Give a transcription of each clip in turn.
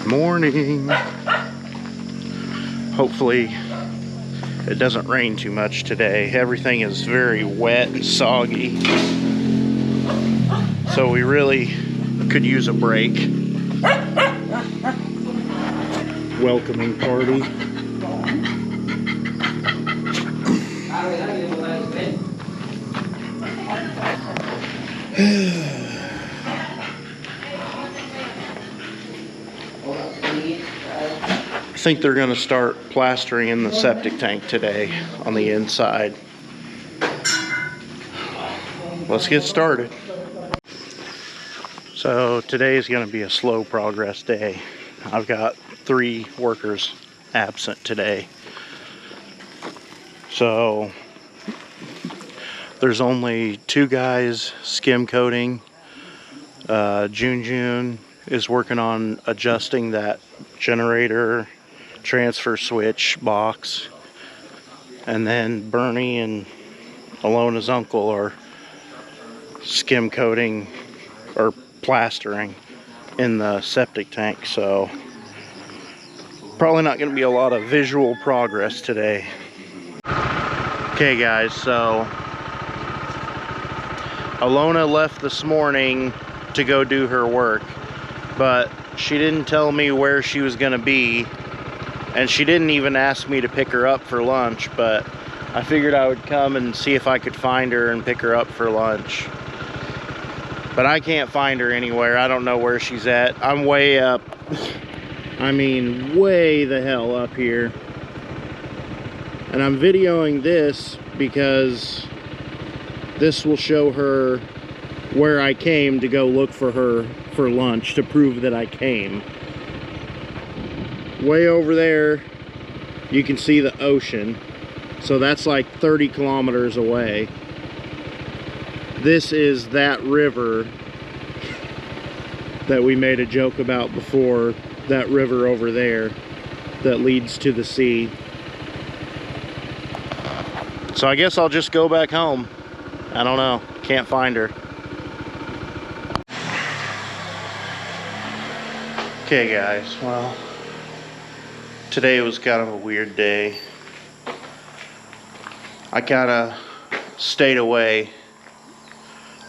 Morning. Hopefully it doesn't rain too much today. Everything is very wet and soggy, so we really could use a break. Welcoming party. I think they're going to start plastering in the septic tank today on the inside. Let's get started. So today is going to be a slow progress day. I've got 3 workers absent today. So there's only 2 guys skim coating. June is working on adjusting that generator transfer switch box, and then Bernie and Alona's uncle are skim coating or plastering in the septic tank. So probably not going to be a lot of visual progress today. Okay guys, so Alona left this morning to go do her work, but she didn't tell me where she was going to be, and she didn't even ask me to pick her up for lunch, but I figured I would come and see if I could find her and pick her up for lunch. But I can't find her anywhere. I don't know where she's at. I'm way up. I mean, way the hell up here. And I'm videoing this because this will show her where I came to go look for her for lunch, to prove that I came. Way over there, you can see the ocean. So that's like 30 kilometers away. This is that river that we made a joke about before, that river over there that leads to the sea. So I guess I'll just go back home. I don't know, can't find her. Okay guys, well, today was kind of a weird day. I kind of stayed away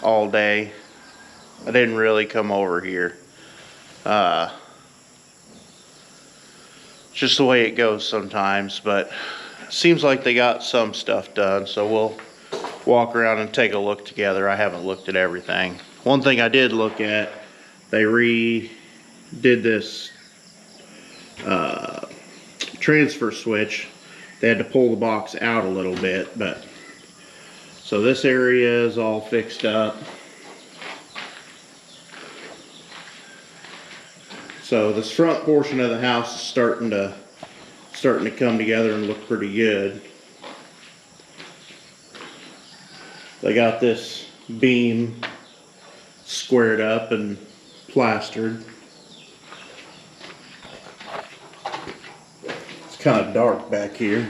all day. I didn't really come over here. Just the way it goes sometimes, but it seems like they got some stuff done, so we'll walk around and take a look together. I haven't looked at everything. One thing I did look at, they redid this transfer switch. They had to pull the box out a little bit, but so this area is all fixed up. So this front portion of the house is starting to come together and look pretty good. They got this beam squared up and plastered. It's kind of dark back here.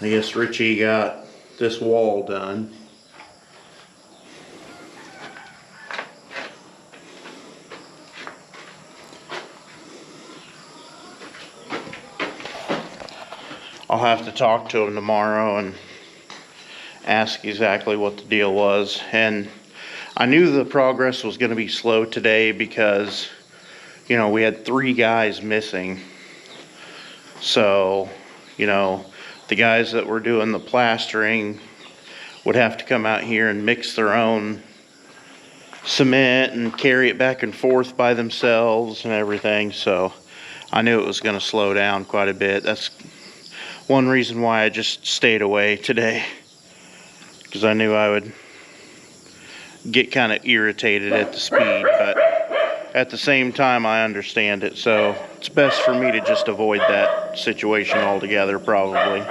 I guess Richie got this wall done. I'll have to talk to him tomorrow and ask exactly what the deal was. And I knew the progress was going to be slow today because, you know, we had 3 guys missing. So, you know, the guys that were doing the plastering would have to come out here and mix their own cement and carry it back and forth by themselves and everything. So I knew it was going to slow down quite a bit. That's one reason why I just stayed away today, because I knew I would get kind of irritated at the speed, but at the same time I understand it, so it's best for me to just avoid that situation altogether, probably.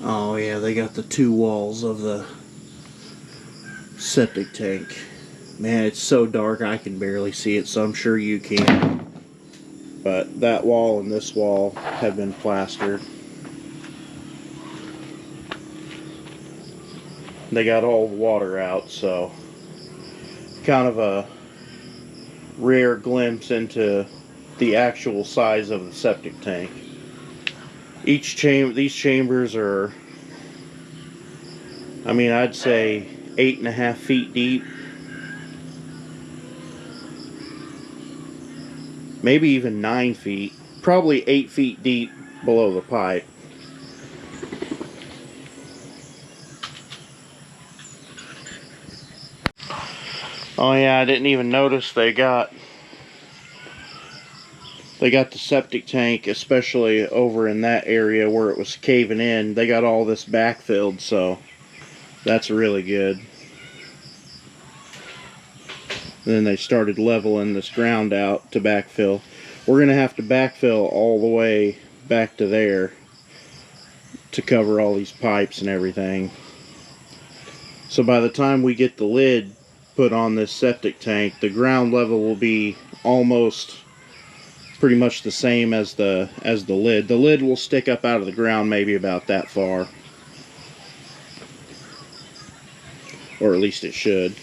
Oh yeah, they got the 2 walls of the septic tank Man, it's so dark I can barely see it, so I'm sure you can. But that wall and this wall have been plastered. They got all the water out, so kind of a rare glimpse into the actual size of the septic tank. These chambers are, I mean, I'd say 8.5 feet deep. Maybe even 9 feet. Probably 8 feet deep below the pipe. Oh yeah, I didn't even notice they got the septic tank, especially over in that area where it was caving in. They got all this backfilled, so that's really good. And then they started leveling this ground out to backfill. We're gonna have to backfill all the way back to there to cover all these pipes and everything. So by the time we get the lid put on this septic tank, the ground level will be almost pretty much the same as the lid. The lid will stick up out of the ground maybe about that far. Or at least it should.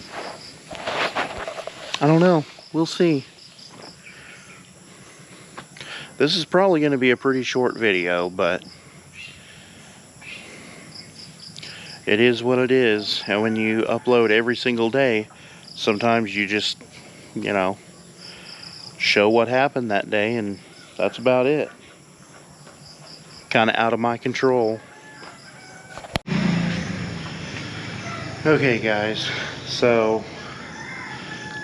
I don't know. We'll see. This is probably going to be a pretty short video, but it is what it is. And when you upload every single day, sometimes you just, you know, show what happened that day, and that's about it. Kind of out of my control. Okay guys, so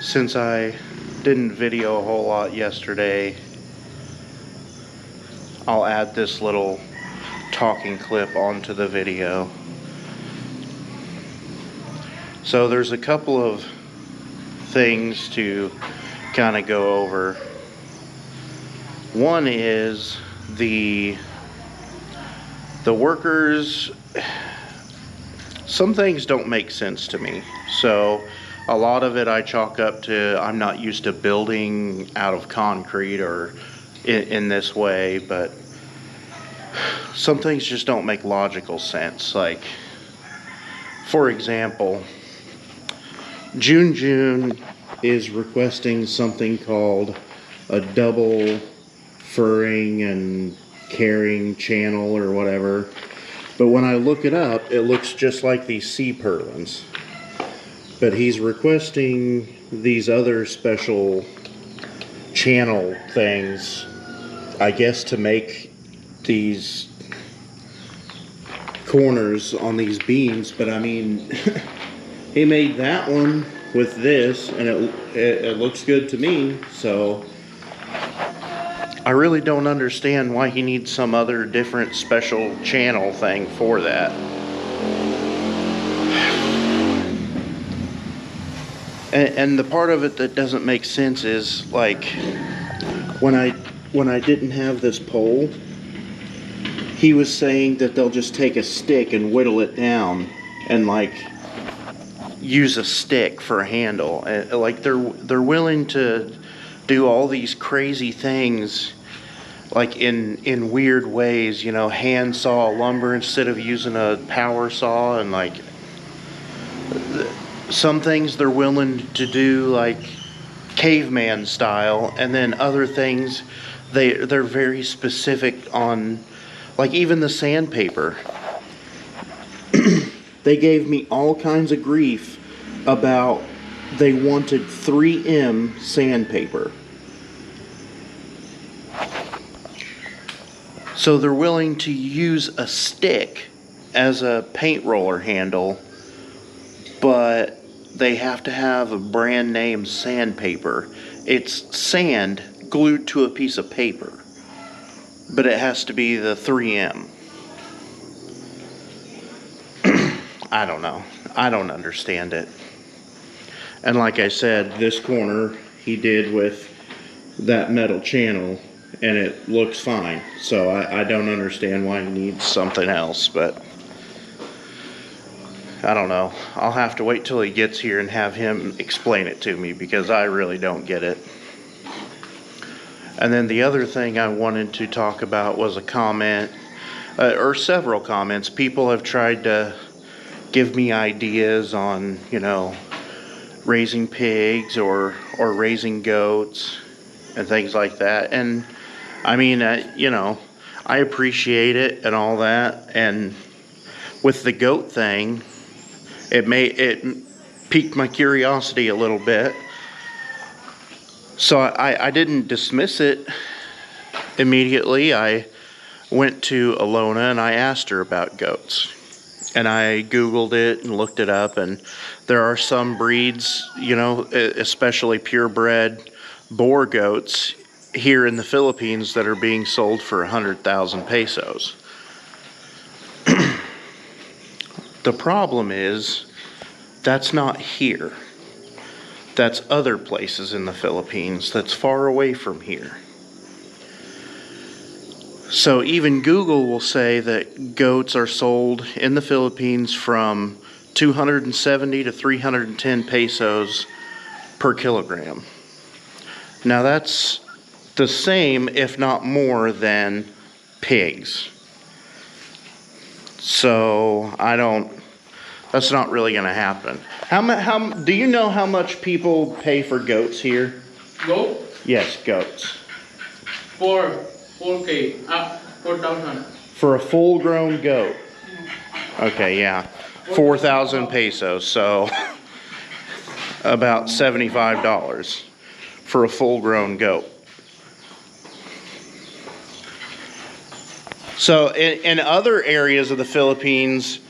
since I didn't video a whole lot yesterday, I'll add this little talking clip onto the video. So there's a couple of things to kind of go over. One is the workers. Some things don't make sense to me. So a lot of it I chalk up to I'm not used to building out of concrete or in this way, but some things just don't make logical sense. Like, for example, June is requesting something called a double furring and carrying channel or whatever. But when I look it up, it looks just like these sea purlins. But he's requesting these other special channel things, I guess, to make these corners on these beams. But I mean, he made that one with this, and it looks good to me, so I really don't understand why he needs some other different special channel thing for that. And the part of it that doesn't make sense is, like, when I didn't have this pole, he was saying that they'll just take a stick and whittle it down and, like, use a stick for a handle. Like, they're willing to do all these crazy things, like in weird ways, you know, hand saw lumber instead of using a power saw, and like some things they're willing to do like caveman style, and then other things they're very specific on, like even the sandpaper. They gave me all kinds of grief about they wanted 3M sandpaper. So they're willing to use a stick as a paint roller handle, but they have to have a brand name sandpaper. It's sand glued to a piece of paper, but it has to be the 3M. I don't know. I don't understand it. And like I said, this corner he did with that metal channel, and it looks fine. So I don't understand why he needs something else, but I don't know. I'll have to wait till he gets here and have him explain it to me, because I really don't get it. And then the other thing I wanted to talk about was a comment, or several comments. People have tried to give me ideas on, raising pigs or raising goats and things like that. And I mean, I appreciate it and all that. And with the goat thing, it piqued my curiosity a little bit. So I didn't dismiss it immediately. I went to Alona and I asked her about goats. And I Googled it and looked it up, and there are some breeds, especially purebred boar goats here in the Philippines that are being sold for 100,000 pesos. The problem is, that's not here. That's other places in the Philippines that's far away from here. So even Google will say that goats are sold in the Philippines from 270 to 310 pesos per kilogram. Now that's the same, if not more, than pigs. So that's not really going to happen. How do you know how much people pay for goats here? Goat? Yes, goats. 4K, 4,000. For a full-grown goat. Okay, yeah. 4,000 pesos, so about $75 for a full-grown goat. So in other areas of the Philippines,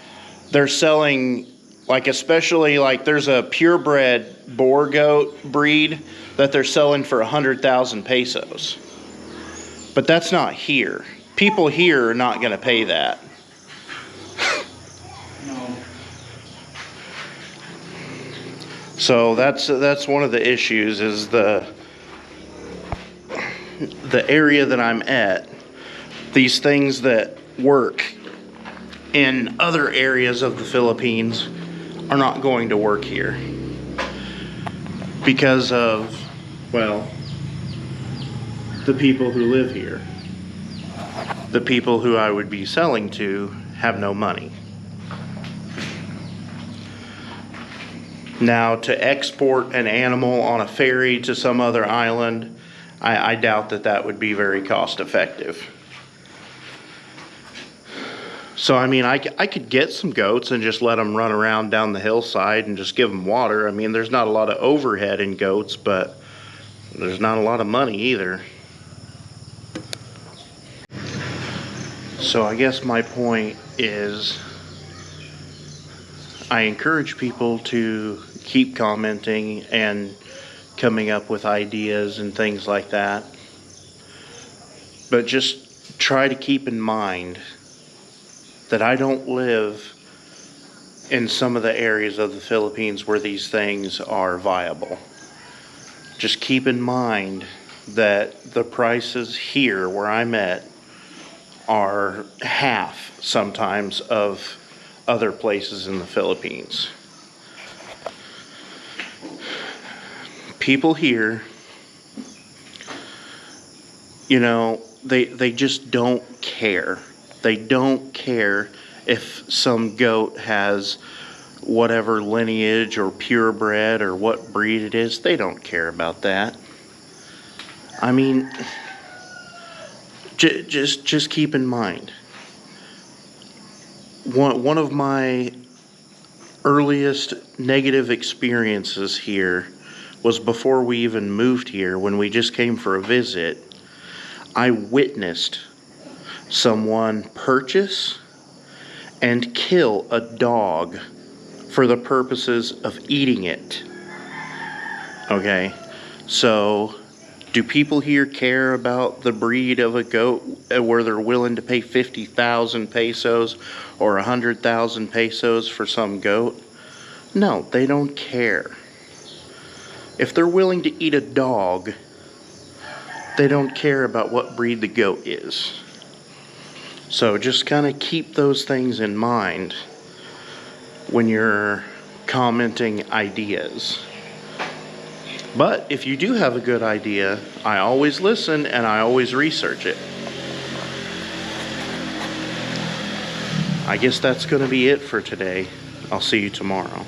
they're selling, especially there's a purebred boar goat breed that they're selling for 100,000 pesos. But that's not here. People here are not going to pay that. No. So that's one of the issues, is the area that I'm at. These things that work in other areas of the Philippines are not going to work here because of, the people who live here. The people who I would be selling to have no money. Now, to export an animal on a ferry to some other island, I doubt that would be very cost effective. So, I mean, I could get some goats and just let them run around down the hillside and just give them water. I mean, there's not a lot of overhead in goats, but there's not a lot of money either. So I guess my point is, I encourage people to keep commenting and coming up with ideas and things like that. But just try to keep in mind that I don't live in some of the areas of the Philippines where these things are viable. Just keep in mind that the prices here where I'm at are half sometimes of other places in the Philippines. People here, they just don't care. They don't care if some goat has whatever lineage or purebred or what breed it is. They don't care about that. I mean, just keep in mind, one of my earliest negative experiences here was before we even moved here. When we just came for a visit, I witnessed someone purchase and kill a dog for the purposes of eating it. Okay, so do people here care about the breed of a goat where they're willing to pay 50,000 pesos or 100,000 pesos for some goat? No, they don't care. If they're willing to eat a dog, they don't care about what breed the goat is. So just kind of keep those things in mind when you're commenting ideas. But if you do have a good idea, I always listen and I always research it. I guess that's going to be it for today. I'll see you tomorrow.